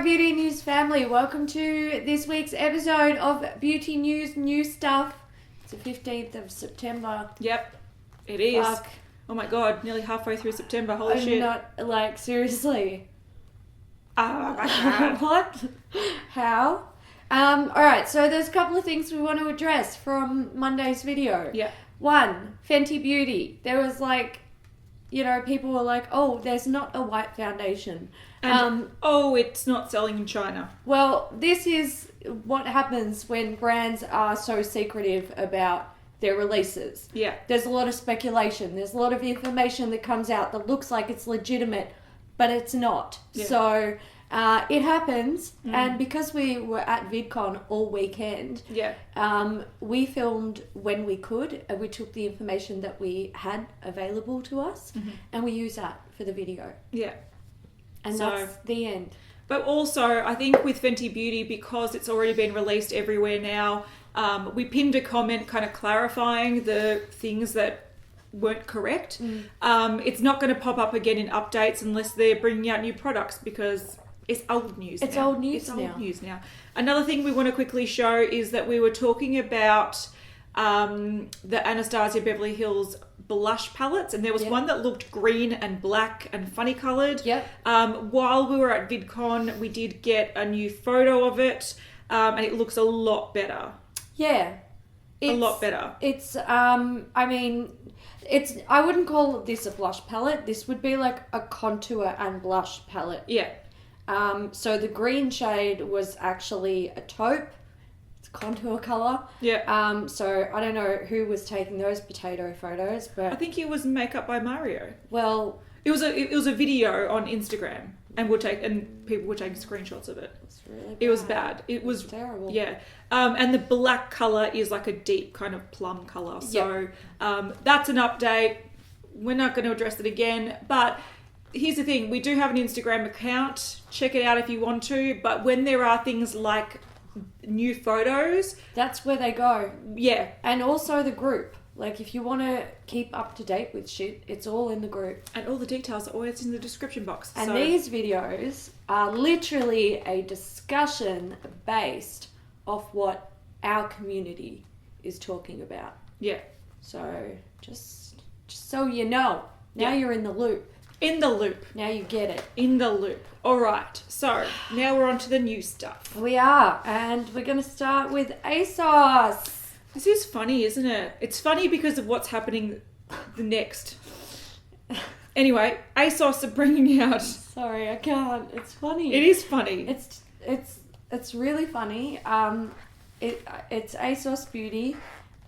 Hello Beauty News family, welcome to this week's episode of Beauty News New Stuff. It's the 15th of September. Yep, it is. Fuck. Oh my god, nearly halfway through September, holy I'm shit. not, like, seriously. Oh my god. What? How? Alright, so there's a couple of things we want to address from Monday's video. Yeah. One, Fenty Beauty. There was like, you know, people were like, oh, there's not a white foundation. And, it's not selling in China. Well, this is what happens when brands are so secretive about their releases. Yeah. There's a lot of speculation. There's a lot of information that comes out that looks like it's legitimate, but it's not. Yeah. So it happens, and because we were at VidCon all weekend, Yeah. we filmed when we could, and we took the information that we had available to us, and we used that for the video. Yeah. And So- that's the end. But also, I think with Fenty Beauty, because it's already been released everywhere now, we pinned a comment kind of clarifying the things that weren't correct. It's not going to pop up again in updates unless they're bringing out new products because it's old news now. It's old news It's now. old news now. Another thing we want to quickly show is that we were talking about the Anastasia Beverly Hills blush palettes, and there was one that looked green and black and funny coloured. Yep. While we were at VidCon, we did get a new photo of it, and it looks a lot better. Yeah. A lot better. It's, I mean, I wouldn't call this a blush palette. This would be like a contour and blush palette. Yeah. So the green shade was actually a taupe. It's a contour colour. Yeah. So I don't know who was taking those potato photos, but I think it was makeup by Mario. well, It was a video on Instagram, and people were taking screenshots of it. it's really bad. It was bad. It was terrible. Yeah. And the black colour is like a deep kind of plum colour. So that's an update. We're not going to address it again. But here's the thing. We do have an Instagram account. Check it out if you want to. But when there are things like new photos, That's where they go. yeah. And also the group. Like, if you want to keep up to date with shit, it's all in the group. And all the details are always in the description box. And so, these videos are literally a discussion based off what our community is talking about. yeah. So just so you know, now you're in the loop. In the loop. Now you get it. In the loop. All right. So now we're on to the new stuff. We are, and we're going to start with Asos. This is funny, isn't it? It's funny because of what's happening the next. Anyway, Asos are bringing out... Sorry, I can't. It's funny. It is funny. It's really funny. It's Asos Beauty,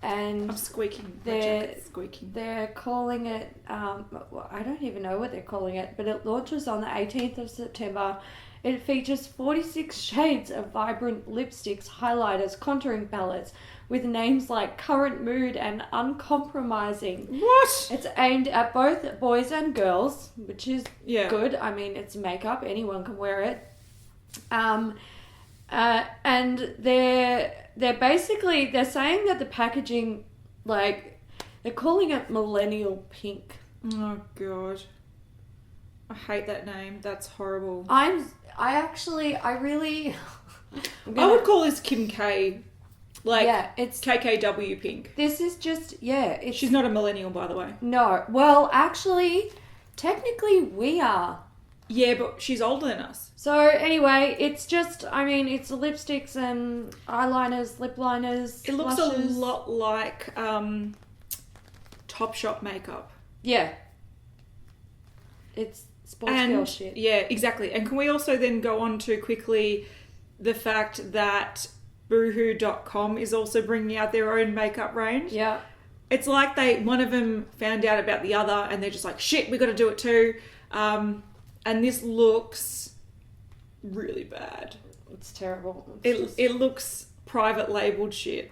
and I'm squeaking. My They're- jacket's squeaking. they're calling it, well, I don't even know what they're calling it, but it launches on the 18th of September. It features 46 shades of vibrant lipsticks, highlighters, contouring palettes with names like Current Mood and Uncompromising. What? It's aimed at both boys and girls, which is Yeah. good. I mean, it's makeup. Anyone can wear it. And they're saying that the packaging, like, they're calling it millennial pink. Oh, God. I hate that name. That's horrible. I would call this Kim K. Like, yeah, it's KKW pink. this is just it's She's not a millennial, by the way. no. Well, actually, technically we are. Yeah, but she's older than us. So anyway, it's just, I mean, it's lipsticks and eyeliners, lip liners. It looks blushes. a lot like Topshop makeup. Yeah. It's Sportsgirl shit. Yeah, exactly. And can we also then go on to quickly the fact that Boohoo.com is also bringing out their own makeup range? Yeah. It's like one of them found out about the other and they're just like, shit, we got to do it too. And this looks really bad. It's terrible. It looks private labeled shit.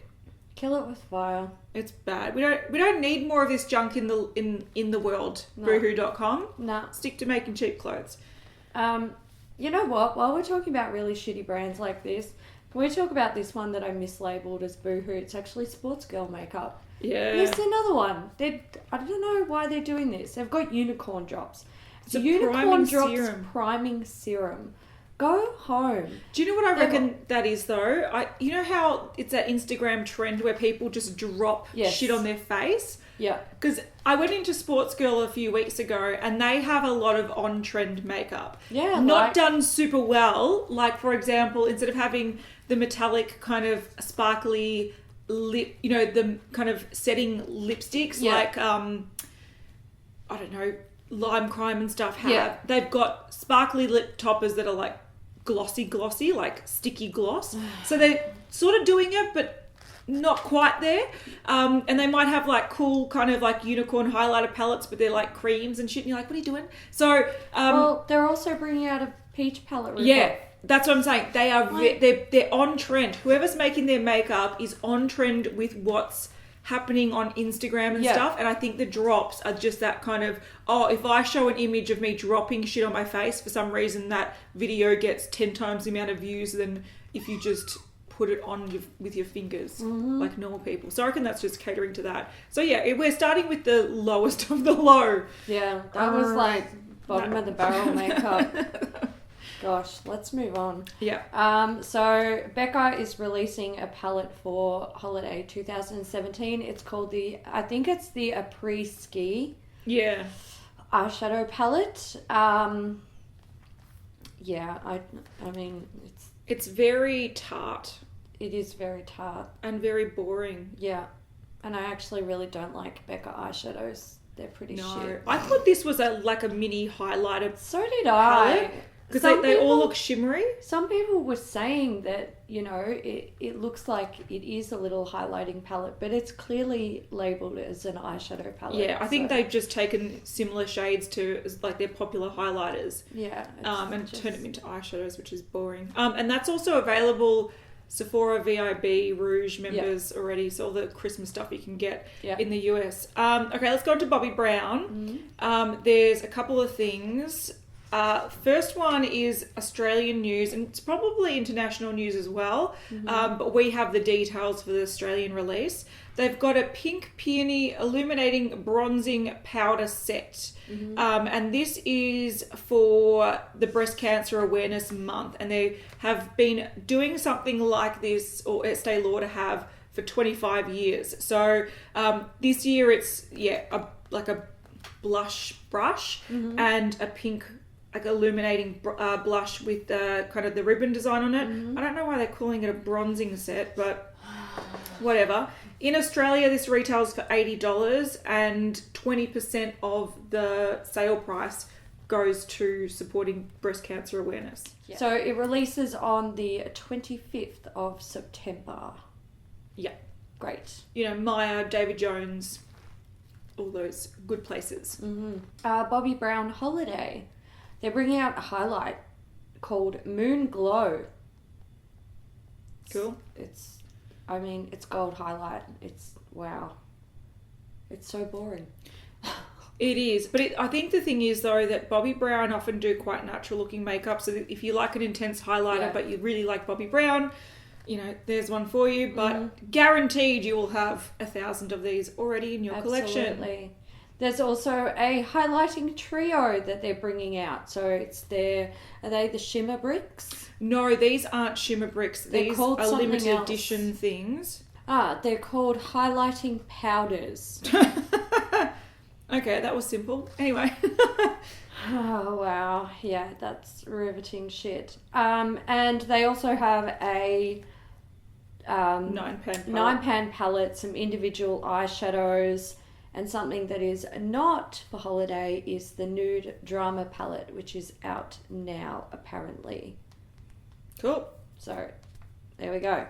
Kill it with fire. It's bad. We don't need more of this junk in the world. No. Boohoo.com. No. Stick to making cheap clothes. You know what? While we're talking about really shitty brands like this, can we talk about this one that I mislabeled as Boohoo? It's actually Sportsgirl makeup. Yeah. This is another one. I don't know why they're doing this. They've got unicorn drops. It's a unicorn priming drops serum. priming serum. Go home. Do you know what I reckon that is though? You know how it's that Instagram trend where people just drop shit on their face? Yeah. Because I went into Sportsgirl a few weeks ago and they have a lot of on-trend makeup. Yeah. Not done super well. Like, for example, instead of having the metallic kind of sparkly lip, you know, the kind of setting lipsticks like, I don't know, Lime Crime and stuff have. Yeah. They've got sparkly lip toppers that are like glossy, like sticky gloss. So they're sort of doing it, but not quite there. And they might have like cool kind of like unicorn highlighter palettes, but they're like creams and shit. And you're like, what are you doing? So, well, they're also bringing out a peach palette. Yeah. That's what I'm saying. They are, they're on trend. Whoever's making their makeup is on trend with what's happening on Instagram and stuff. And I think the drops are just that kind of, if I show an image of me dropping shit on my face, for some reason that video gets 10 times the amount of views than if you just put it on with your fingers like normal people. So I reckon that's just catering to that. So yeah, we're starting with the lowest of the low. Yeah, that was like bottom of the barrel makeup. Gosh, let's move on. Yeah. So Becca is releasing a palette for holiday 2017. It's called I think it's the Apres Ski. Yeah. Eyeshadow palette. Yeah, I mean, it's very tart. It is very tart. And very boring. Yeah. And I actually really don't like Becca eyeshadows. They're pretty shit. I thought this was like a mini highlighter. So did I. Because they all look shimmery. Some people were saying that, you know, it looks like it is a little highlighting palette, but it's clearly labelled as an eyeshadow palette. Yeah, I think they've just taken similar shades to like their popular highlighters. Yeah. And turned them into eyeshadows, which is boring. And that's also available Sephora VIB Rouge members already, so all the Christmas stuff you can get in the US. Okay, let's go on to Bobbi Brown. There's a couple of things. First one is Australian news, and it's probably international news as well, but we have the details for the Australian release. They've got a pink peony illuminating bronzing powder set, and this is for the Breast Cancer Awareness Month, and they have been doing something like this, or Estee Lauder have, for 25 years. So this year it's, like a blush brush and a pink like illuminating blush with kind of the ribbon design on it. I don't know why they're calling it a bronzing set, but whatever. In Australia, this retails for $80 and 20% of the sale price goes to supporting breast cancer awareness. Yeah. So it releases on the 25th of September. Yeah. Great. You know, Myer, David Jones, all those good places. Bobbi Brown Holiday. They're bringing out a highlight called Moon Glow. Cool. It's gold highlight. Wow. It's so boring. It is. But I think the thing is, though, that Bobbi Brown often do quite natural looking makeup. So that if you like an intense highlighter, but you really like Bobbi Brown, you know, there's one for you. But guaranteed you will have 1,000 of these already in your collection. Absolutely. There's also a highlighting trio that they're bringing out. So are they the shimmer bricks? No, these aren't shimmer bricks. These are limited edition things. They're called highlighting powders. Okay, that was simple. Anyway. Oh, wow. Yeah, that's riveting shit. And they also have a 9-pan palette, some individual eyeshadows. And something that is not for holiday is the Nude Drama palette, which is out now, apparently. Cool. So, there we go.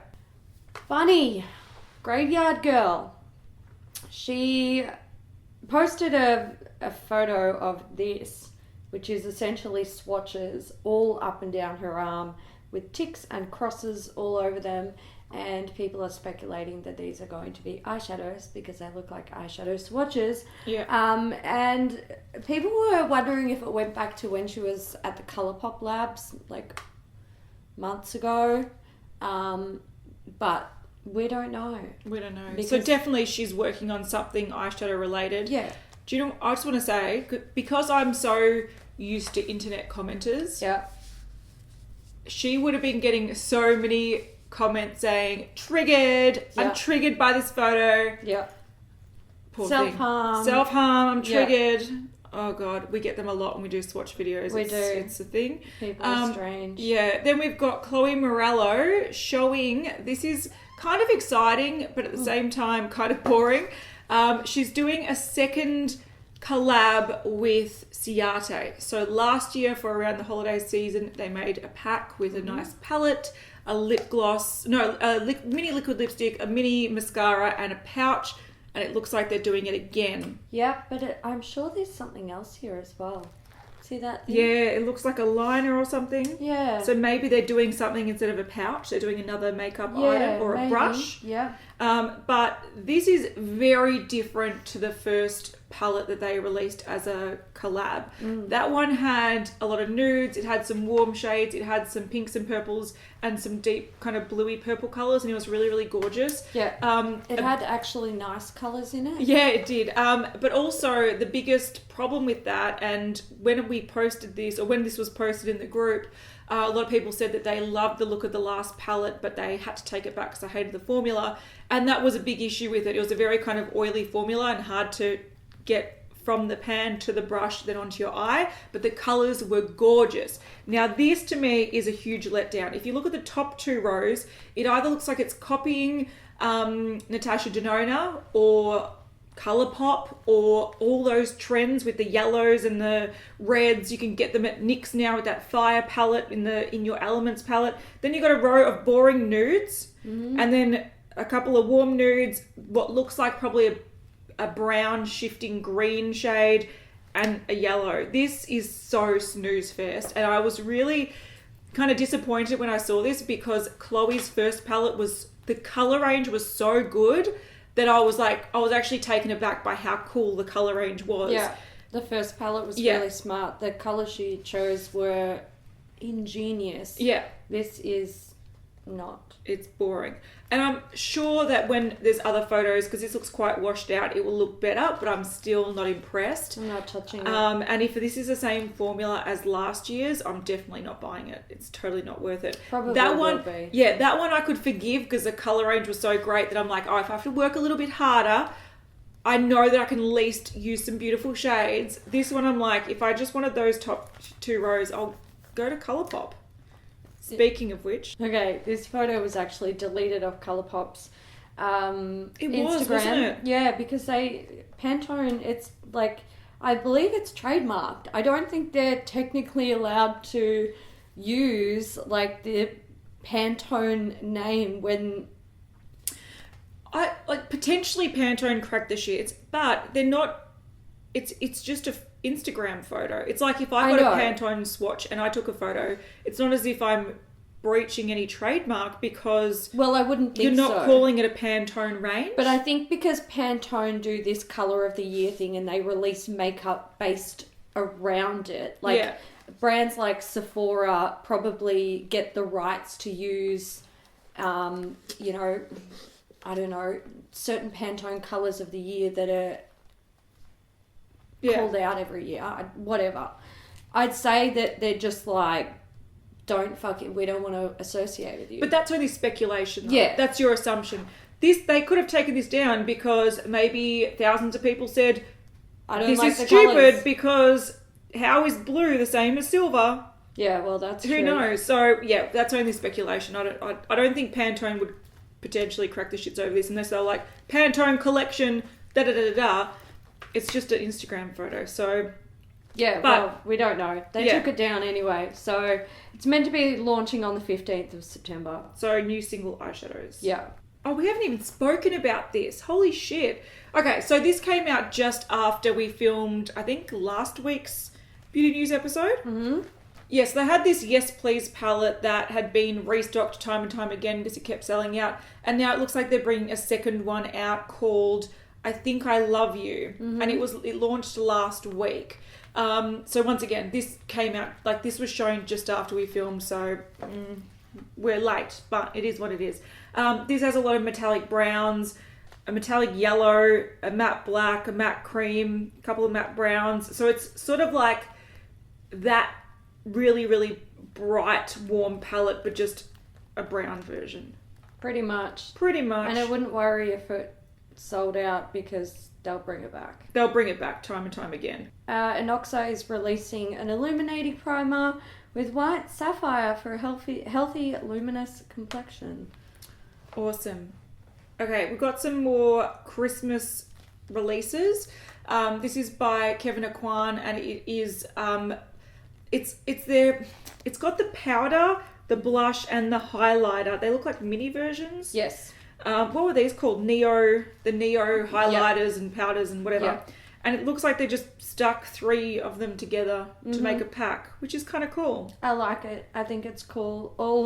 Funny. Grav3yard Girl. She posted a photo of this, which is essentially swatches all up and down her arm with ticks and crosses all over them. And people are speculating that these are going to be eyeshadows because they look like eyeshadow swatches. Yeah. And people were wondering if it went back to when she was at the Colourpop labs, like months ago. But we don't know. We don't know. So definitely she's working on something eyeshadow related. Yeah. Do you know, I just want to say, because I'm so used to internet commenters. Yeah. she would have been getting so many comments saying, triggered, I'm triggered by this photo. Yeah. Poor Self-harm. thing. Self-harm, I'm triggered. Oh God, we get them a lot when we do swatch videos. We do. It's a thing. People are strange. Yeah. Then we've got Chloe Morello showing, this is kind of exciting, but at the same time kind of boring. She's doing a second collab with Ciate. So last year for around the holiday season, they made a pack with a nice palette, a lip gloss, mini liquid lipstick, a mini mascara and a pouch. And it looks like they're doing it again. Yeah, but I'm sure there's something else here as well. See that thing? Yeah, it looks like a liner or something. Yeah. So maybe they're doing something instead of a pouch. They're doing another makeup item or a brush. Yeah. But this is very different to the first palette that they released as a collab. That one had a lot of nudes. It had some warm shades. It had some pinks and purples and some deep kind of bluey purple colours, and it was really, really gorgeous. Yeah. It had actually nice colours in it. Yeah, it did. But also the biggest problem with that, and when we posted this, or when this was posted in the group, a lot of people said that they loved the look of the last palette, but they had to take it back because they hated the formula. And that was a big issue with it. It was a very kind of oily formula and hard to get from the pan to the brush then onto your eye, but the colours were gorgeous. Now this to me is a huge letdown. If you look at the top two rows, it either looks like it's copying Natasha Denona or Colourpop or all those trends with the yellows and the reds. You can get them at NYX now with that fire palette in your Elements palette. Then you've got a row of boring nudes and then a couple of warm nudes, what looks like probably a brown shifting green shade and a yellow. This is so snooze fest, and I was really kind of disappointed when I saw this because Chloe's first palette the color range was so good that I was actually taken aback by how cool the color range was. Yeah, the first palette was really smart. The colours she chose were ingenious. Yeah. This is not. It's boring. And I'm sure that when there's other photos, because this looks quite washed out, it will look better, but I'm still not impressed. I'm not touching it. And if this is the same formula as last year's, I'm definitely not buying it. It's totally not worth it. Probably that will one, be. Yeah, that one I could forgive because the colour range was so great that I'm like, oh, if I have to work a little bit harder, I know that I can at least use some beautiful shades. This one I'm like, if I just wanted those top two rows, I'll go to Colourpop. Speaking of which. Okay, this photo was actually deleted off Colourpop's Instagram. Wasn't it? Yeah, because Pantone, it's like, I believe it's trademarked. I don't think they're technically allowed to use like the Pantone name when... potentially Pantone cracked the shits, but they're not... It's just a Instagram photo. It's like if I got a Pantone swatch and I took a photo, it's not as if I'm breaching any trademark because... Well, I wouldn't think you're not calling it a Pantone range. But I think because Pantone do this colour of the year thing and they release makeup based around it, like brands like Sephora probably get the rights to use, you know, I don't know, certain Pantone colours of the year that are called out every year, whatever. I'd say that they're just like, don't we don't want to associate with you. But that's only speculation, though. Yeah. That's your assumption. They could have taken this down because maybe thousands of people said, this is stupid colours. Because how is blue the same as silver? Yeah, well, that's Who true. knows? So, yeah, that's only speculation. I don't think Pantone would potentially crack the shits over this unless they're like, Pantone collection, da-da-da-da-da. It's just an Instagram photo, so... Yeah, well, we don't know. They took it down anyway, so it's meant to be launching on the 15th of September. So, new single eyeshadows. Yeah. Oh, we haven't even spoken about this. Holy shit. Okay, so this came out just after we filmed, I think, last week's Beauty News episode. Mm-hmm. Yes, they had this Yes Please palette that had been restocked time and time again because it kept selling out. And now it looks like they're bringing a second one out called I Think I Love You. Mm-hmm. And it launched last week. So once again, this came out, like this was shown just after we filmed, so we're late, but it is what it is. This has a lot of metallic browns, a metallic yellow, a matte black, a matte cream, a couple of matte browns. So it's sort of like that really, really bright, warm palette, but just a brown version. Pretty much. And I wouldn't worry if it sold out because they'll bring it back. They'll bring it back time and time again. Innoxa is releasing an illuminating primer with white sapphire for a healthy luminous complexion. Awesome. Okay, we've got some more Christmas releases. This is by Kevin Aquan, and it is it's got the powder, the blush, and the highlighter. They look like mini versions. Yes. What were these called? The Neo highlighters and powders and whatever. Yep. And it looks like they just stuck 3 of them together to make a pack, which is kind of cool. I like it. I think it's cool. All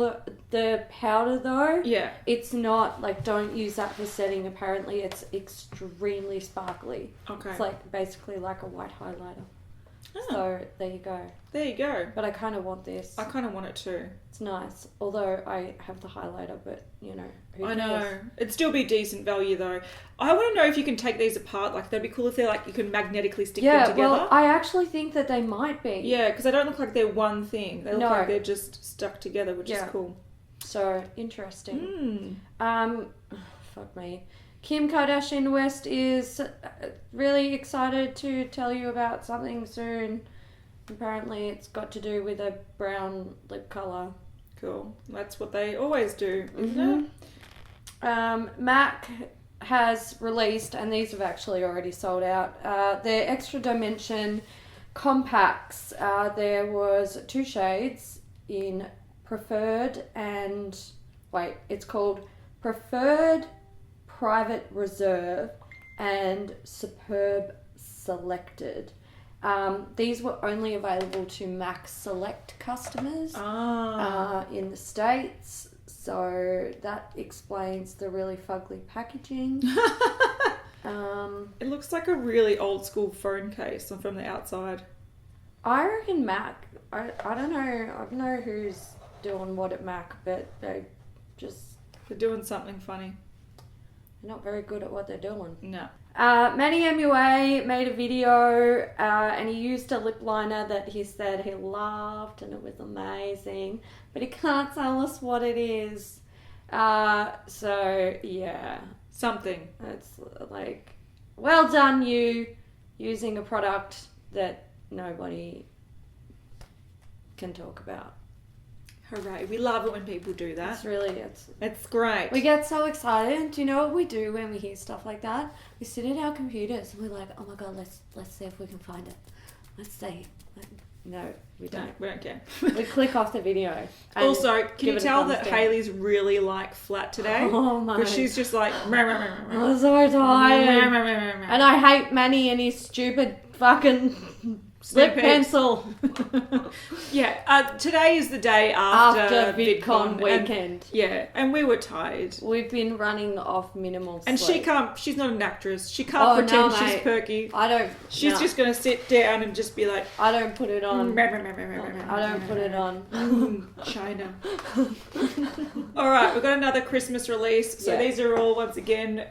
the powder though, Yeah. it's not like, don't use that for setting. Apparently it's extremely sparkly. Okay. It's like basically like a white highlighter. Oh. So there you go. There you go. But I kind of want this. I kind of want it too. It's nice. Although I have the highlighter, but you know, who I cares? know. It'd still be decent value though. I want to know if you can take these apart. Like, that'd be cool if they're like, you can magnetically stick them together. Yeah, well, I actually think that they might be. Yeah, because they don't look like they're one thing. They look No. like they're just stuck together, which is cool. So, interesting. Fuck me. Kim Kardashian West is really excited to tell you about something soon. Apparently it's got to do with a brown lip colour. Cool. That's what they always do, isn't it? MAC has released, and these have actually already sold out, their Extra Dimension compacts. There was 2 shades in Preferred and... Wait, it's called Preferred Private Reserve and Superb Selected. These were only available to MAC Select customers in the States, so that explains the really fugly packaging. It looks like a really old school phone case from the outside. I reckon MAC, I don't know who's doing what at MAC, but they're doing something funny. They're not very good at what they're doing. No. Manny MUA made a video and he used a lip liner that he said he loved and it was amazing, but he can't tell us what it is. So, yeah. Something. It's like, well done you using a product that nobody can talk about. Hooray. We love it when people do that. It's great. We get so excited. Do you know what we do when we hear stuff like that? We sit at our computers and we're like, oh my God, let's see if we can find it. Let's see. No, we don't. No, we don't care. We click off the video. Also, can you tell that Hayley's really like flat today? Oh my. Because she's just like... I'm so tired. And I hate Manny and his stupid fucking... lip pencil. Yeah, today is the day after VidCon weekend. And we were tired. We've been running off minimal and sleep. she's not an actress. She can't pretend she's perky. She's just going to sit down and just be like... I don't put it on. I don't put it on. China. All right, we've got another Christmas release. So these are all, once again,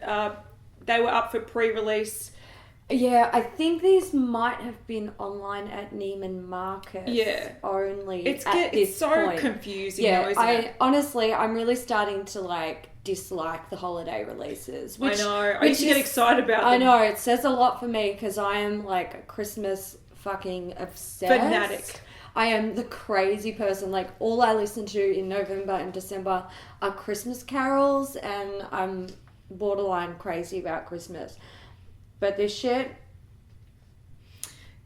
they were up for pre-release. Yeah, I think these might have been online at Neiman Marcus only. It's so confusing. Yeah, though, isn't it? Honestly, I'm really starting to like dislike the holiday releases. I know. I used to get excited about them. I know. It says a lot for me because I am like a Christmas fucking obsessed. Fanatic. I am the crazy person. Like, all I listen to in November and December are Christmas carols, and I'm borderline crazy about Christmas. But this shit...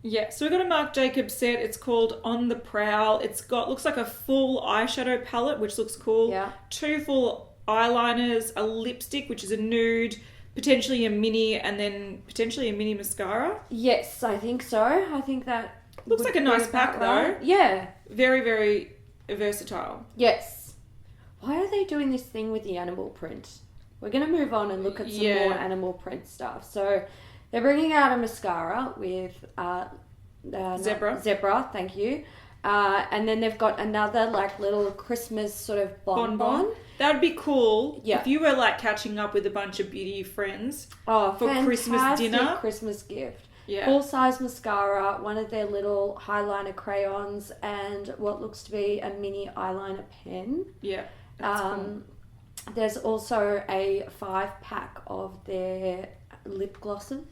Yeah, so we've got a Marc Jacobs set. It's called On the Prowl. Looks like a full eyeshadow palette, which looks cool. Yeah. 2 full eyeliners, a lipstick, which is a nude, potentially a mini, and then potentially a mini mascara. Yes, I think so. I think that... Looks like a nice pack, though. Yeah. Very, very versatile. Yes. Why are they doing this thing with the animal print? We're going to move on and look at some more animal print stuff. So they're bringing out a mascara with Zebra, thank you. And then they've got another like little Christmas sort of bonbon. That would be cool. Yeah. If you were like catching up with a bunch of beauty friends for Christmas dinner. Christmas gift. Yeah. full-size mascara, one of their little eyeliner crayons, and what looks to be a mini eyeliner pen. Yeah. That's cool. There's also a 5-pack of their lip glosses.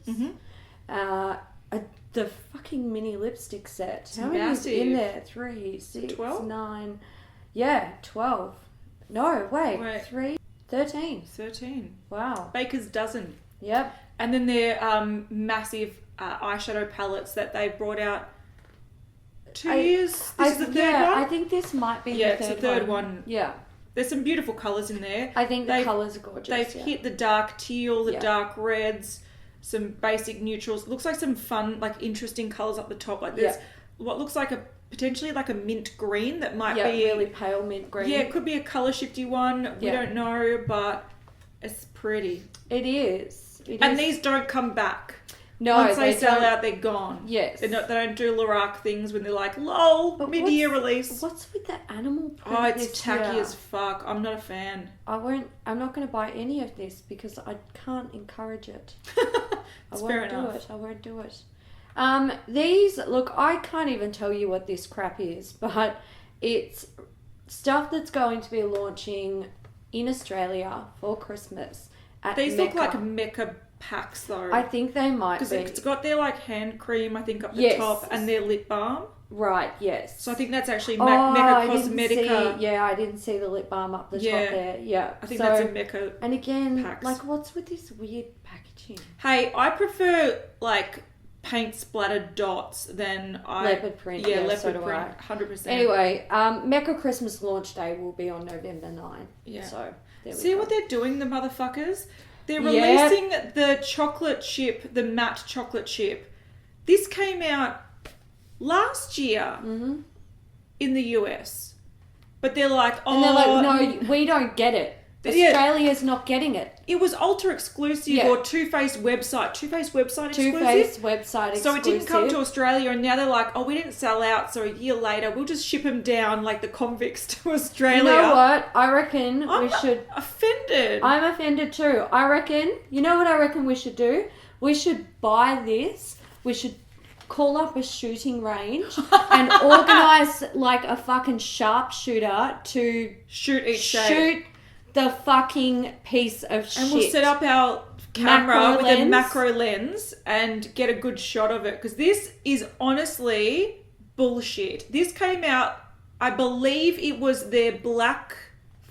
The fucking mini lipstick set. It's How many is massive. in there? 3, 6, 12? 9. Yeah, 12. No, wait. 3, 13. 13. Wow. Baker's dozen. Yep. And then their massive eyeshadow palettes that they brought out 2 years. This is the third one? I think this might be the third one. Yeah, it's the third one. Yeah. There's some beautiful colours in there. I think the colours are gorgeous. They've hit the dark teal, the dark reds, some basic neutrals. Looks like some fun, like interesting colours up the top. Like there's what looks like potentially like a mint green that might be really pale mint green. Yeah, it could be a colour shifty one. We don't know, but it's pretty. It is. These don't come back. No, once they sell out, they're gone. Yes. They don't do Lorac things when they're like, lol, mid-year release. What's with the animal print? Oh, it's tacky as fuck. I'm not a fan. I'm not going to buy any of this because I can't encourage it. I won't do it. These, look, I can't even tell you what this crap is, but it's stuff that's going to be launching in Australia for Christmas at These Mecca. look like Mecca packs though. I think they might be. Because it's got their like hand cream, I think, up the top and their lip balm. Right, yes. So I think that's actually Mecca Cosmetica. I didn't see the lip balm up the top there. Yeah. I think that's a Mecca And again, packs. like what's with this weird packaging? Hey, I prefer like paint splattered dots than leopard print. Yeah, so leopard do print. 100%. Anyway, Mecca Christmas launch day will be on November 9. Yeah. So there we See go. what they're doing, the motherfuckers? They're releasing the chocolate chip, the matte chocolate chip. This came out last year in the US. But they're like, And they're like, no, we don't get it. Australia's not getting it. It was Ulta exclusive or Too Faced website exclusive. Too Faced website exclusive. So it didn't come to Australia, and now they're like, oh, we didn't sell out, so a year later we'll just ship them down like the convicts to Australia. You know what? I reckon we should... offended. I'm offended too. I reckon... You know what I reckon we should do? We should buy this. We should call up a shooting range and organise like a fucking sharpshooter to... Shoot each shade. The fucking piece of shit. And we'll set up our camera with a macro lens and get a good shot of it. Because this is honestly bullshit. This came out, I believe it was their Black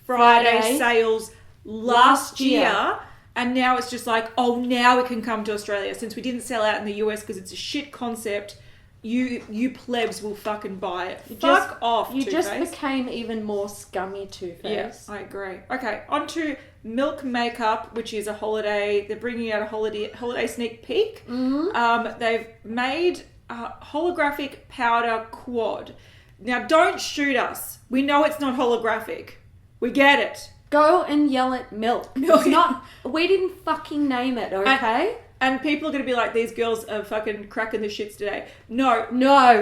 Friday sales last year. And now it's just like, oh, now it can come to Australia. Since we didn't sell out in the US because it's a shit concept, you plebs will fucking buy it. Fuck off, You Too-Faced. just became even more scummy, Too-Faced. Yes, I agree. Okay, on to Milk Makeup, which is a holiday. They're bringing out a holiday sneak peek. They've made a holographic powder quad. Now, don't shoot us. We know it's not holographic. We get it. Go and yell at Milk. It's not... We didn't fucking name it, okay? And people are going to be like, these girls are fucking cracking the shits today. No.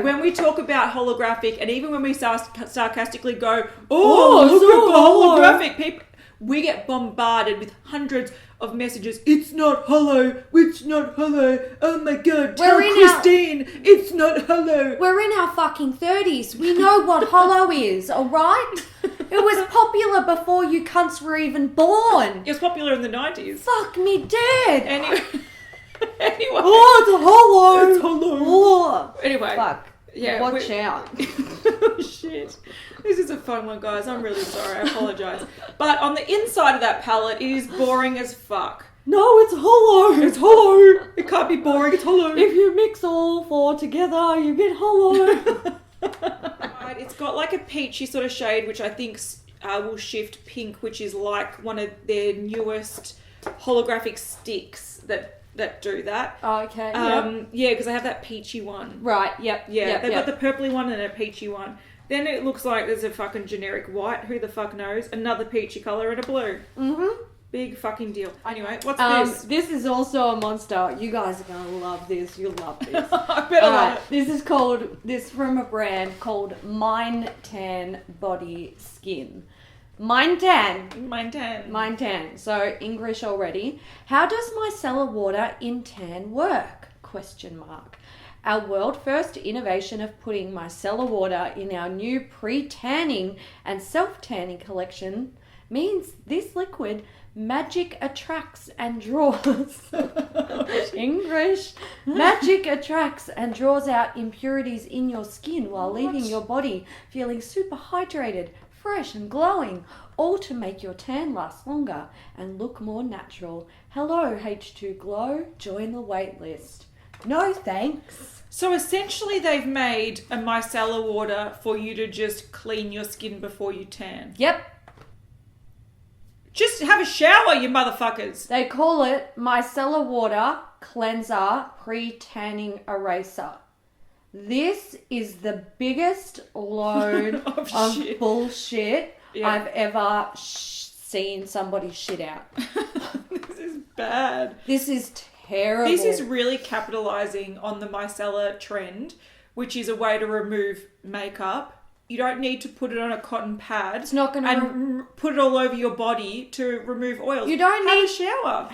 When we talk about holographic, and even when we sarcastically go, look at the holographic, people, we get bombarded with hundreds of messages. It's not hollow. It's not hollow. Oh my God. Tell Christine it's not hollow. We're in our fucking 30s. We know what hollow is, all right? It was popular before you cunts were even born. It was popular in the 90s. Fuck me dead. Anyway. Oh, it's hollow. It's hollow. Oh. Anyway. Fuck. Yeah. Watch out. Shit. This is a fun one, guys. I'm really sorry. I apologise. But on the inside of that palette, it is boring as fuck. No, it's hollow. It's hollow. It can't be boring. It's hollow. If you mix all four together, you get hollow. Right, it's got like a peachy sort of shade, which I think will shift pink, which is like one of their newest holographic sticks that do that. Oh, okay. Yeah, because I have that peachy one. Right, yep. Yeah, they've got the purpley one and a peachy one. Then it looks like there's a fucking generic white. Who the fuck knows? Another peachy colour and a blue. Mm-hmm. Big fucking deal. Anyway, what's this? This is also a monster. You guys are going to love this. You'll love this. I better love it. This is from a brand called Mine Tan Body Skin. Mine Tan. So English already. How does micellar water in tan work? ? Our world first innovation of putting micellar water in our new pre-tanning and self-tanning collection means this liquid magic attracts and draws English magic attracts and draws out impurities in your skin while leaving your body feeling super hydrated, fresh and glowing, all to make your tan last longer and look more natural. Hello H2 Glow, join the wait list. No thanks. So essentially they've made a micellar water for you to just clean your skin before you tan. Yep. Just have a shower, you motherfuckers. They call it Micellar Water Cleanser Pre-Tanning Eraser. This is the biggest load of bullshit I've ever seen somebody shit out. This is bad. This is terrible. This is really capitalising on the micellar trend, which is a way to remove makeup. You don't need to put it on a cotton pad. It's not going to put it all over your body to remove oils. You don't have need a shower.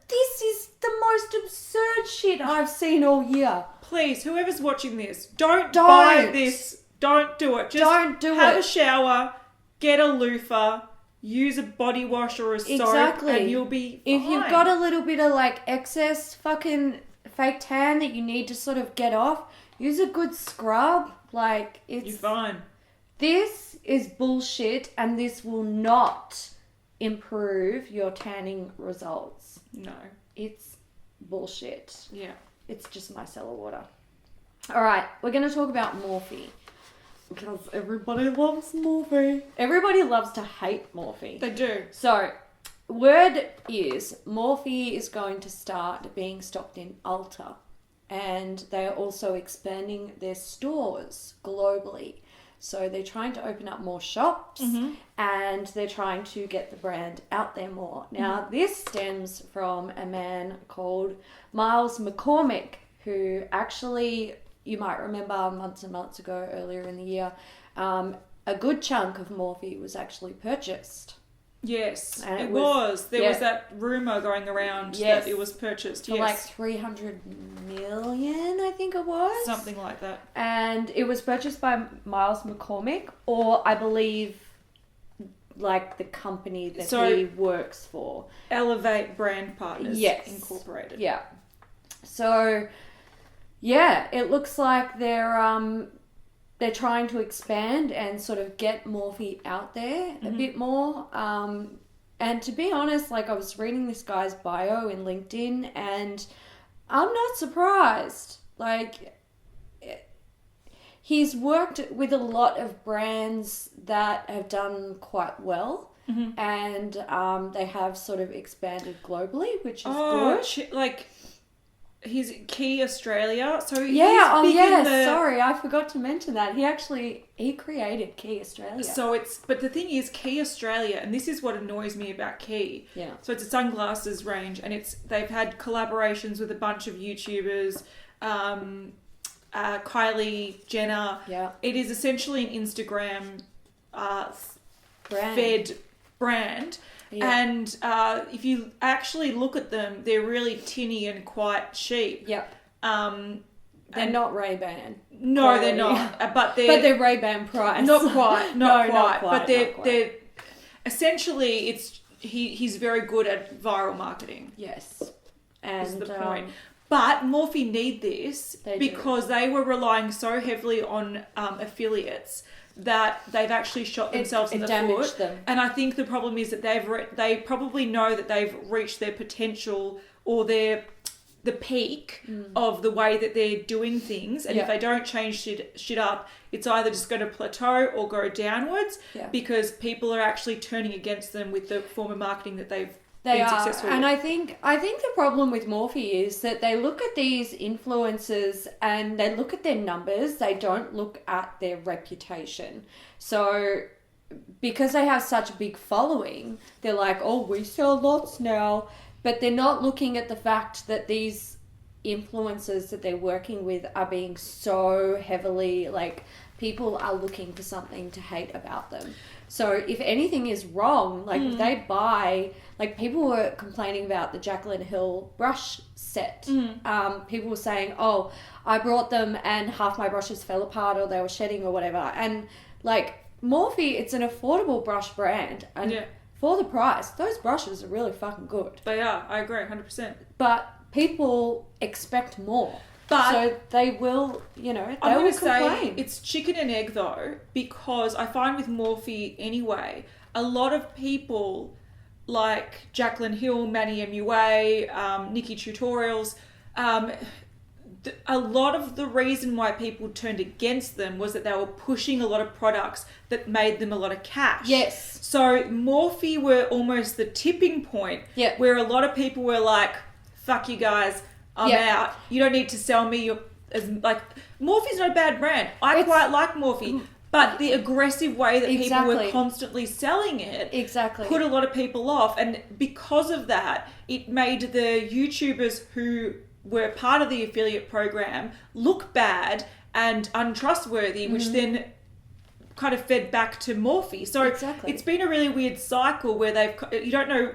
This is the most absurd shit I've seen all year. Please, whoever's watching this, don't buy this. Don't do it. Just have a shower, get a loofah, use a body wash or a soap, and you'll be fine. If you've got a little bit of like excess fucking fake tan that you need to sort of get off, use a good scrub. Like, you're fine. This is bullshit, and this will not improve your tanning results. No. It's bullshit. Yeah. It's just micellar water. All right, we're going to talk about Morphe. Because everybody loves Morphe. Everybody loves to hate Morphe. They do. So, word is Morphe is going to start being stocked in Ulta. And they are also expanding their stores globally. So they're trying to open up more shops and they're trying to get the brand out there more. Now, this stems from a man called Miles McCormick, who actually, you might remember months and months ago, earlier in the year, a good chunk of Morphe was actually purchased. Yes, it was. There was that rumour going around that it was purchased. For like 300 million, I think it was. Something like that. And it was purchased by Miles McCormick, or I believe like the company that he works for. Elevate Brand Partners Incorporated. Yeah. So, yeah, it looks like they're trying to expand and sort of get Morphe out there a bit more. And to be honest, like I was reading this guy's bio in LinkedIn and I'm not surprised. Like, he's worked with a lot of brands that have done quite well. And they have sort of expanded globally, which is good. Like... He's Key Australia, so sorry, I forgot to mention that. He created Key Australia. But the thing is, Key Australia, and this is what annoys me about Key. Yeah. So it's a sunglasses range, and they've had collaborations with a bunch of YouTubers, Kylie Jenner. Yeah. It is essentially an Instagram fed brand. Yeah. And if you actually look at them, they're really tinny and quite cheap. Yep. They're not Ray-Ban. No, quality. They're not. But they're Ray-Ban price. Not quite. Not quite. But they're essentially he's very good at viral marketing. Yes. And is the point. But Morphe need this because they were relying so heavily on affiliates that they've actually shot themselves in the foot. Them. And I think the problem is that they probably know that they've reached their potential or the peak of the way that they're doing things. And if they don't change shit up, it's either just going to plateau or go downwards because people are actually turning against them with the form of marketing that they've been successful with. And I think the problem with Morphe is that they look at these influencers and they look at their numbers. They don't look at their reputation. So because they have such a big following, they're like, oh, we sell lots now. But they're not looking at the fact that these influencers that they're working with are being so heavily like people are looking for something to hate about them. So if anything is wrong, like if they buy, like people were complaining about the Jaclyn Hill brush set. People were saying, oh, I brought them and half my brushes fell apart or they were shedding or whatever. And like Morphe, it's an affordable brush brand. And for the price, those brushes are really fucking good. They are. I agree, 100%. But people expect more. But so they will, you know, I'm they will going to complain. say it's chicken and egg though, because I find with Morphe anyway, a lot of people like Jaclyn Hill, Manny MUA, Nikki Tutorials, a lot of the reason why people turned against them was that they were pushing a lot of products that made them a lot of cash. Yes. So Morphe were almost the tipping point where a lot of people were like, fuck you guys, I'm out. You don't need to sell me your... Morphe's not a bad brand. I quite like Morphe. But the aggressive way that people were constantly selling it put a lot of people off. And because of that, it made the YouTubers who were part of the affiliate program look bad and untrustworthy, which then kind of fed back to Morphe. So it's been a really weird cycle where you don't know,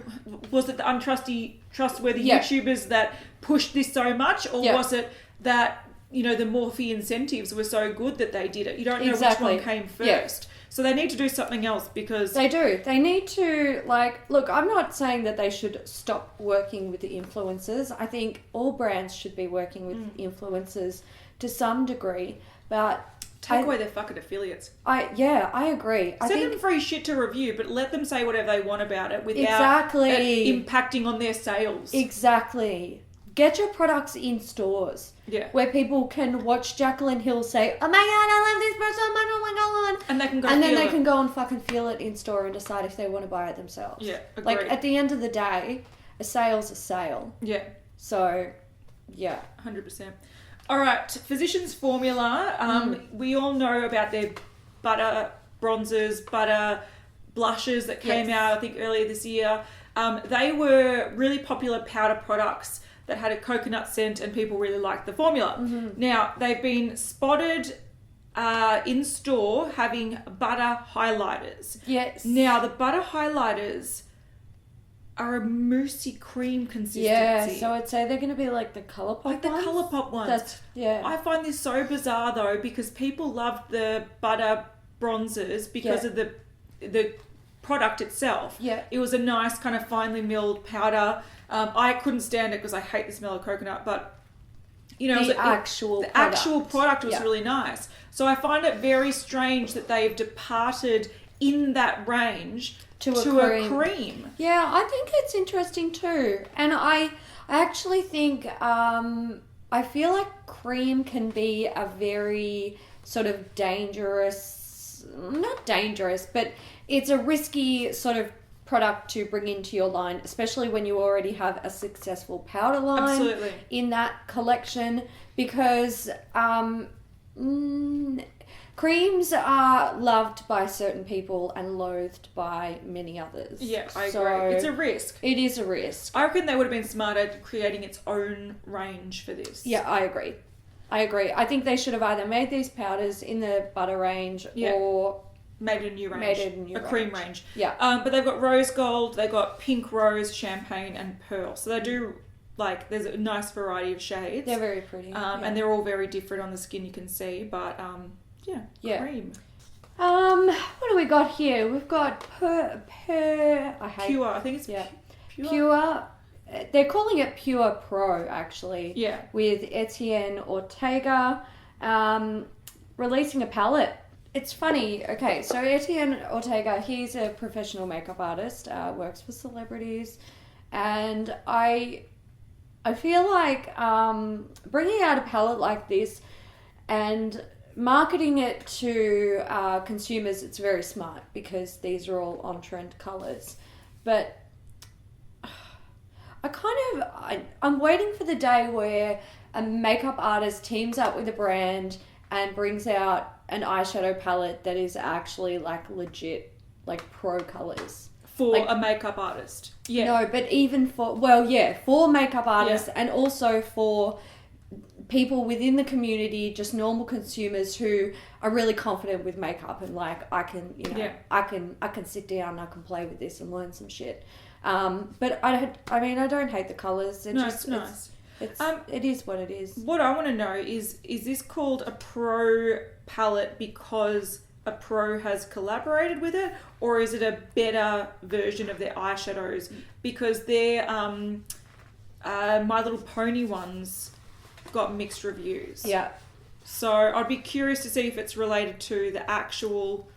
was it the trustworthy YouTubers that pushed this so much, or was it that, you know, the Morphe incentives were so good that they did it? You don't know which one came first. So they need to do something else because... They do. They need to, like... Look, I'm not saying that they should stop working with the influencers. I think all brands should be working with influencers to some degree, but... Take away their fucking affiliates. I agree. Send them free shit to review, but let them say whatever they want about it without it impacting on their sales. Exactly. Get your products in stores. Yeah. Where people can watch Jaclyn Hill say, oh my god, I love this brush so much, oh my god. And they can go and then they can go and fucking feel it in store and decide if they want to buy it themselves. Yeah, agreed. Like, at the end of the day, a sale's a sale. Yeah. So, yeah. 100%. All right, Physicians Formula. We all know about their butter bronzers, butter blushes that came out, I think, earlier this year. They were really popular powder products that had a coconut scent, and people really liked the formula. Now, they've been spotted in store having butter highlighters. Yes. Now, the butter highlighters are a moussey cream consistency. Yeah, so I'd say they're going to be like the Colourpop ones. Like the Colourpop ones. I find this so bizarre though, because people loved the butter bronzers because of the product itself. Yeah. It was a nice kind of finely milled powder. I couldn't stand it because I hate the smell of coconut, but you know, the actual product was really nice. So I find it very strange that they've departed in that range to a cream. Yeah, I think it's interesting too. And I actually think, I feel like cream can be a very sort of dangerous, not dangerous, but it's a risky sort of product to bring into your line, especially when you already have a successful powder line in that collection, because creams are loved by certain people and loathed by many others. Yeah, I agree. It's a risk. It is a risk. I reckon they would have been smarter at creating its own range for this. Yeah, I agree. I think they should have either made these powders in the butter range or made a new range. A cream range. Yeah. But they've got rose gold, they've got pink rose, champagne, and pearl. So they do, like, there's a nice variety of shades. They're very pretty. And they're all very different on the skin, you can see. But, cream. What do we got here? We've got Pure. I think it's Pure. They're calling it Pure Pro, actually. Yeah. With Etienne Ortega, releasing a palette. It's funny. Okay, so Etienne Ortega, he's a professional makeup artist, works for celebrities, and I feel like bringing out a palette like this and marketing it to consumers, it's very smart because these are all on-trend colours. But I'm waiting for the day where a makeup artist teams up with a brand and brings out an eyeshadow palette that is actually like legit, like pro colours. For a makeup artist. Yeah. No, but even for makeup artists and also for people within the community, just normal consumers who are really confident with makeup and like I can, you know, I can sit down, I can play with this and learn some shit. But I mean, I don't hate the colours. No, it's nice. It is what it is. What I want to know is this called a pro palette because a pro has collaborated with it, or is it a better version of their eyeshadows? Because their My Little Pony ones got mixed reviews. Yeah. So I'd be curious to see if it's related to the actual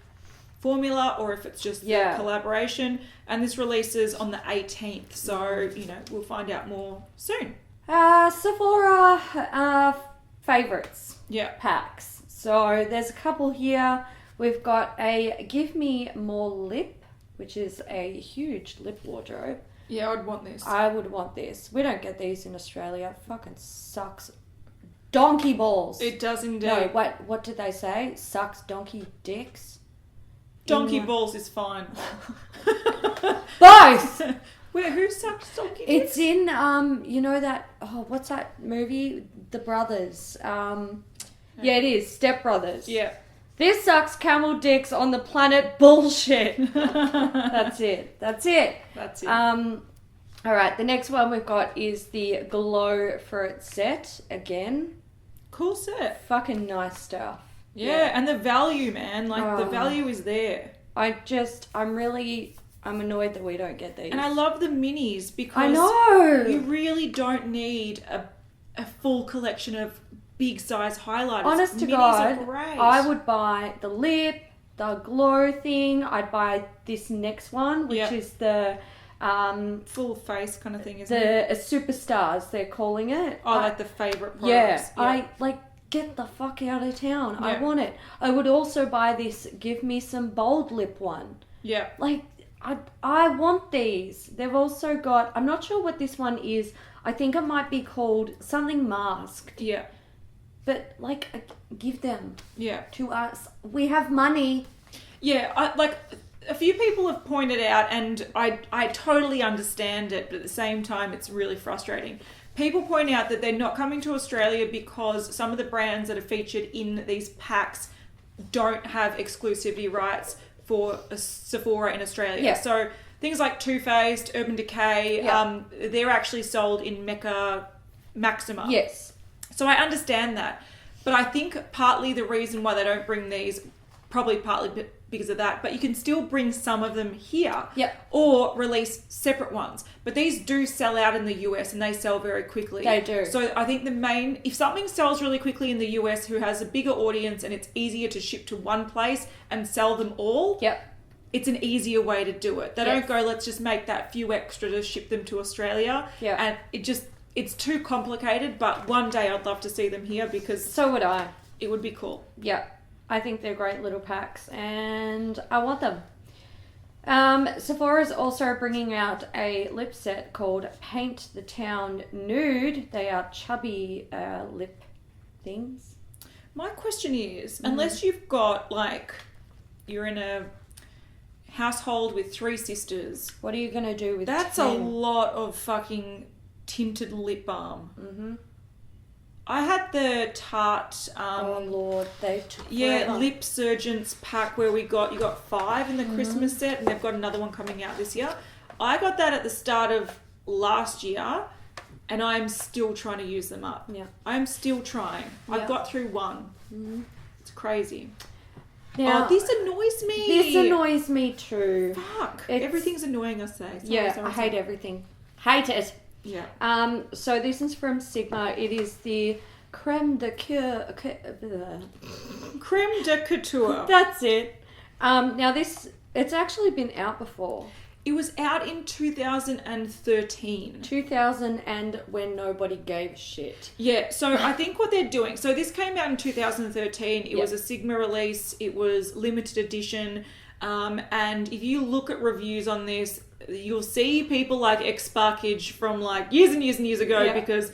formula or if it's just the collaboration. And this releases on the 18th, so you know we'll find out more soon. Sephora favourites. Yeah. Packs. So there's a couple here. We've got a Give Me More Lip, which is a huge lip wardrobe. Yeah, I'd want this. I would want this. We don't get these in Australia. Fucking sucks. Donkey balls. It does indeed. No, what did they say? Sucks donkey dicks? Donkey balls is fine. Both! Wait, who sucks donkey dicks? It's in, you know that, what's that movie? The Brothers. Yeah, it is. Step Brothers. Yeah. This sucks camel dicks on the planet bullshit. That's it. All right, the next one we've got is the Glow Fruit set again. Cool set. Fucking nice stuff. Yeah, and the value, man. Like, the value is there. I'm annoyed that we don't get these. And I love the minis because I know you really don't need a full collection of big size highlighters. Honest to minis God, are great. I would buy the lip, the glow thing. I'd buy this next one, which is the full face kind of thing, isn't it? The superstars, they're calling it. Oh, like the favourite products. Yeah, I get the fuck out of town. Yeah. I want it. I would also buy this Give Me Some Bold Lip one. Yeah. Like, I want these. They've also got, I'm not sure what this one is. I think it might be called something masked. Yeah. But, like, give them to us. We have money. Yeah, a few people have pointed out, and I totally understand it, but at the same time, it's really frustrating. People point out that they're not coming to Australia because some of the brands that are featured in these packs don't have exclusivity rights for Sephora in Australia. Yeah. So things like Too Faced, Urban Decay, they're actually sold in Mecca Maxima. Yes. So I understand that. But I think partly the reason why they don't bring these, probably partly because of that, but you can still bring some of them here. Yep. Or release separate ones. But these do sell out in the US and they sell very quickly. They do. So I think if something sells really quickly in the US who has a bigger audience and it's easier to ship to one place and sell them all, it's an easier way to do it. They don't go, let's just make that few extra to ship them to Australia. Yeah. And it's too complicated, but one day I'd love to see them here because... So would I. It would be cool. Yeah. I think they're great little packs and I want them. Sephora's also bringing out a lip set called Paint the Town Nude. They are chubby lip things. My question is, unless you've got, like, you're in a household with 3 sisters... What are you going to do with That's 10? a lot of fucking tinted lip balm. Mm-hmm. I had the Tarte... oh, Lord. They took Lip Surgeons pack where you got 5 in the Christmas set and they've got another one coming out this year. I got that at the start of last year and I'm still trying to use them up. Yeah. I'm still trying. Yeah. I've got through 1. Mm-hmm. It's crazy. Now, this annoys me. This annoys me too. Fuck. Everything's annoying us today. I hate everything. Hate it. Yeah. So this is from Sigma. It is the Creme de Creme De Couture. That's it. Now it's actually been out before. It was out in 2013. 2000 and when nobody gave a shit. Yeah, so I think what they're doing... So this came out in 2013. It was a Sigma release. It was limited edition. And if you look at reviews on this, you'll see people like X-Sparkage from like years and years and years ago because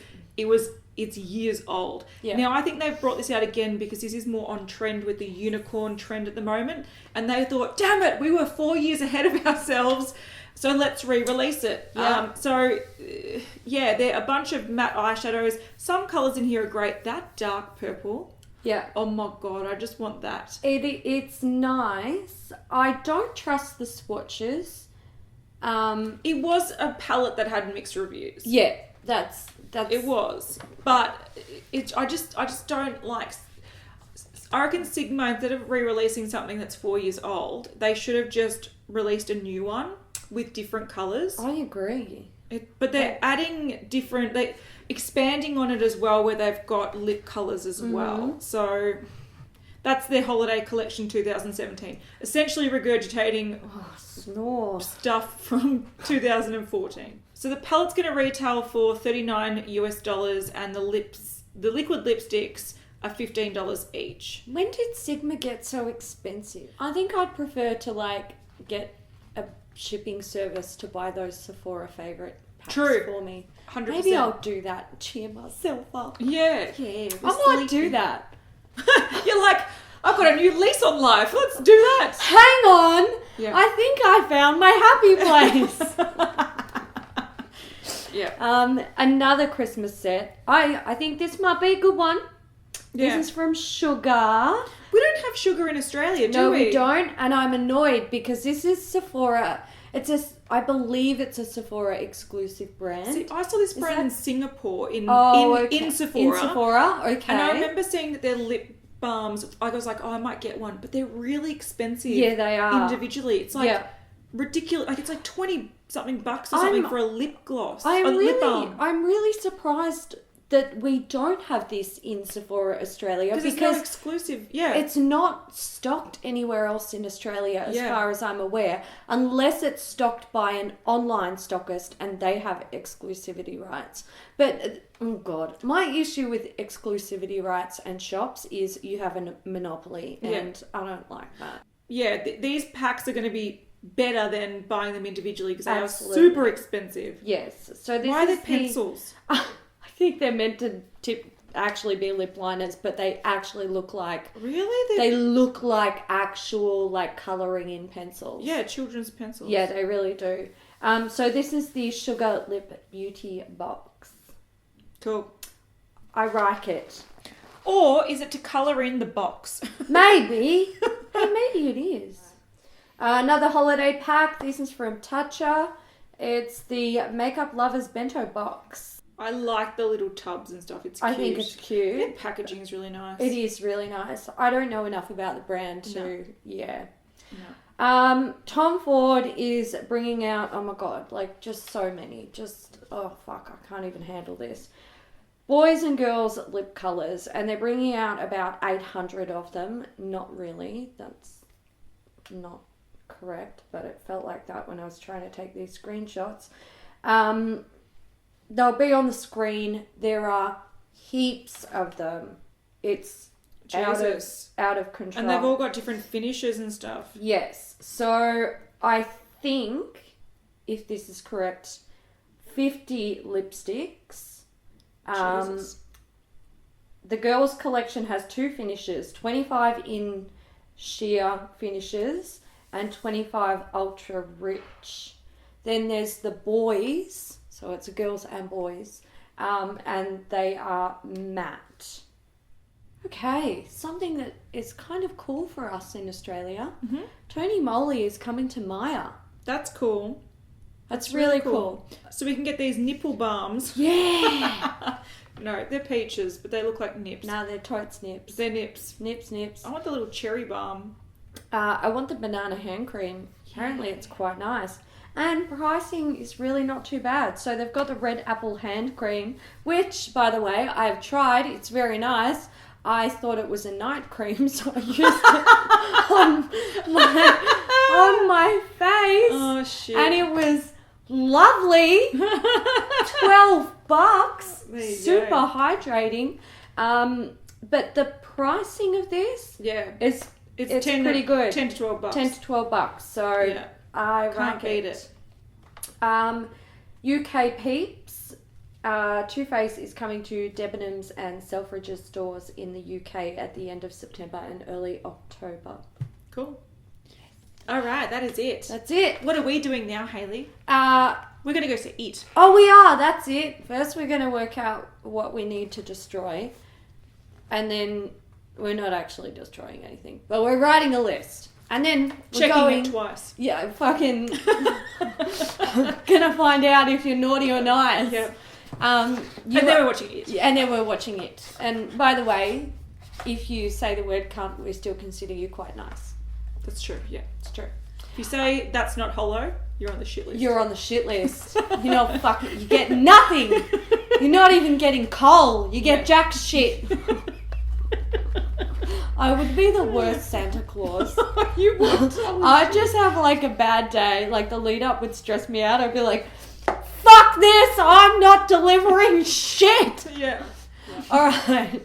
it's years old. Yeah. Now, I think they've brought this out again because this is more on trend with the unicorn trend at the moment. And they thought, damn it, we were 4 years ahead of ourselves. So let's re-release it. Yeah. There are a bunch of matte eyeshadows. Some colours in here are great. That dark purple. Yeah. Oh my God, I just want that. It's nice. I don't trust the swatches. It was a palette that had mixed reviews. Yeah, that's It was, but I just don't like. I reckon Sigma, instead of re-releasing something that's 4 years old, they should have just released a new one with different colours. I agree. But they're adding different, expanding on it as well, where they've got lip colours as well. So that's their holiday collection 2017. Essentially regurgitating stuff from 2014. So the palette's going to retail for $39 and the liquid lipsticks are $15 each. When did Sigma get so expensive? I think I'd prefer to get a shipping service to buy those Sephora favourite packs for me. 100%. Maybe I'll do that. Cheer myself up. Yeah. Yeah. I might do that. You're like, I've got a new lease on life. Let's do that. Hang on. Yeah. I think I found my happy place. Yeah. Another Christmas set. I think this might be a good one. Yeah. This is from Sugar. We don't have Sugar in Australia, do we? No, we don't, and I'm annoyed because this is Sephora. I believe it's a Sephora exclusive brand. See, I saw this brand in Singapore in Sephora. In Sephora, okay. And I remember seeing that their lip balms, I was like, I might get one, but they're really expensive. Yeah, they are. Individually. It's ridiculous. It's like 20 something bucks or something for a lip gloss. Lip balm. I'm really surprised that we don't have this in Sephora Australia because it's not exclusive. Yeah, it's not stocked anywhere else in Australia as far as I'm aware, unless it's stocked by an online stockist and they have exclusivity rights. But oh god, my issue with exclusivity rights and shops is you have a monopoly, and I don't like that. Yeah, these packs are going to be better than buying them individually because they are super expensive. Yes. So this why are they pencils? I think they're meant to actually be lip liners, but they actually look like... Really? They look like actual, colouring in pencils. Yeah, children's pencils. Yeah, they really do. So this is the Sugar Lip Beauty box. Cool. I like it. Or is it to colour in the box? Maybe. Hey, maybe it is. Another holiday pack. This is from Tatcha. It's the Makeup Lovers Bento box. I like the little tubs and stuff. It's cute. I think it's cute. Their packaging is really nice. It is really nice. I don't know enough about the brand to... Yeah. No. Tom Ford is bringing out... Oh my god. Just so many. Oh fuck. I can't even handle this. Boys and girls lip colours. And they're bringing out about 800 of them. Not really. That's not correct. But it felt like that when I was trying to take these screenshots. They'll be on the screen. There are heaps of them. It's out of control. And they've all got different finishes and stuff. Yes. So I think, if this is correct, 50 lipsticks. Jesus. The girls' collection has 2 finishes, 25 in sheer finishes and 25 ultra rich. Then there's the boys. So it's girls and boys, and they are matte. Okay, something that is kind of cool for us in Australia. Mm-hmm. Tony Moly is coming to Myer. That's cool. That's really cool. So we can get these nipple balms. Yeah! No, they're peaches, but they look like nips. No, they're totes nips. They're nips. Nips. I want the little cherry balm. I want the banana hand cream. Apparently it's quite nice. And pricing is really not too bad. So they've got the red apple hand cream, which, by the way, I've tried. It's very nice. I thought it was a night cream, so I used it on my face. Oh, shit. And it was lovely. $12. Super hydrating. But the pricing of this it's pretty good. 10 to 12 bucks. 10 to 12 bucks. So... Yeah. I can't beat it. UK Peeps. Too Faced is coming to Debenhams and Selfridges stores in the UK at the end of September and early October. Cool. All right, that is it. That's it. What are we doing now, Hayley? We're going to go to eat. Oh, we are. That's it. First, we're going to work out what we need to destroy. And then we're not actually destroying anything. But we're writing a list. And then we're Checking it twice. Yeah, fucking gonna find out if you're naughty or nice. Yeah. And then we're watching it. And then we're watching it. And by the way, if you say the word cunt, we still consider you quite nice. That's true, yeah. It's true. If you say that's not hollow, you're on the shit list. You're on the shit list. You're not fucking... You get nothing. You're not even getting coal. You get jack shit. I would be the worst Santa Claus. You would. I'd just have like a bad day. Like the lead up would stress me out. I'd be like, fuck this. I'm not delivering shit. Yeah. All right.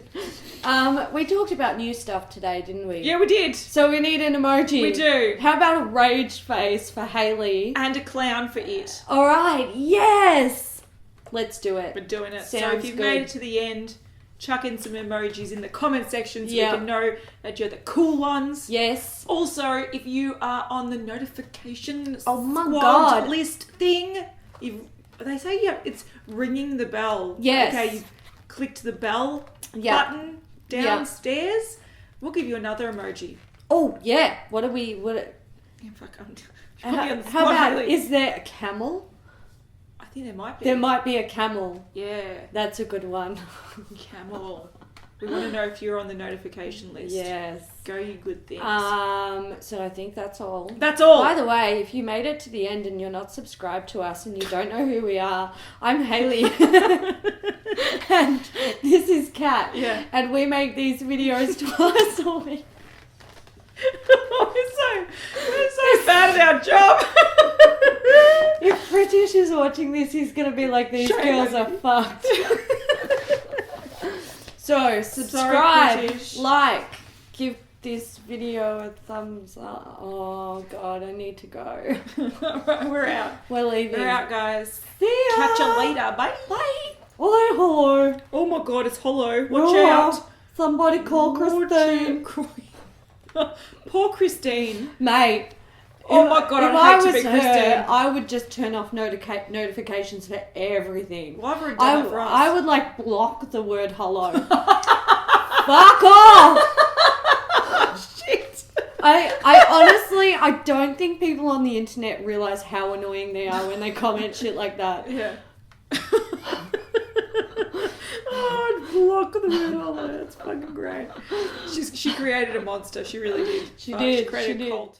We talked about new stuff today, didn't we? Yeah, we did. So we need an emoji. We do. How about a rage face for Hayley? And a clown for it. All right. Yes. Let's do it. We're doing it. Sounds so if you've good. made it to the end, chuck in some emojis in the comment section so Yeah. we can know that you're the cool ones. Yes. Also, if you are on the notification squad God. list thing, they say it's ringing the bell. Yes. Okay, you've clicked the bell Yeah. button downstairs. We'll give you another emoji. Oh, yeah. What? Yeah, fuck, How about, is there a camel? I think there might be. There might be a camel. Yeah. That's a good one. Camel. We want to know if you're on the notification list. Yes. Go, you good things. So I think that's all. That's all. By the way, if you made it to the end and you're not subscribed to us and you don't know who we are, I'm Hayley. And this is Kat. Yeah. And we make these videos twice a week. We're so bad at our job. If British is watching this, he's going to be like, these Shame girls on are fucked. So, subscribe, British. like, give this video a thumbs up. Oh, God, I need to go. We're out. We're leaving. We're out, guys. See ya. Catch you later. Bye. Bye. Oh, hello. Oh my God, it's hollow. Watch Oh, out. Somebody call Christine. Poor Christine. Mate. Oh my God, if I'd hate to was be Christine. I would just turn off notifications for everything. Why have we done that for us? I would like block the word hello. Fuck off! Shit. I honestly, I don't think people on the internet realise how annoying they are when they comment shit like that. Yeah. Oh, I'd block the word hello. That's fucking great. She created a monster. She really did. She did. She created She a did. cult.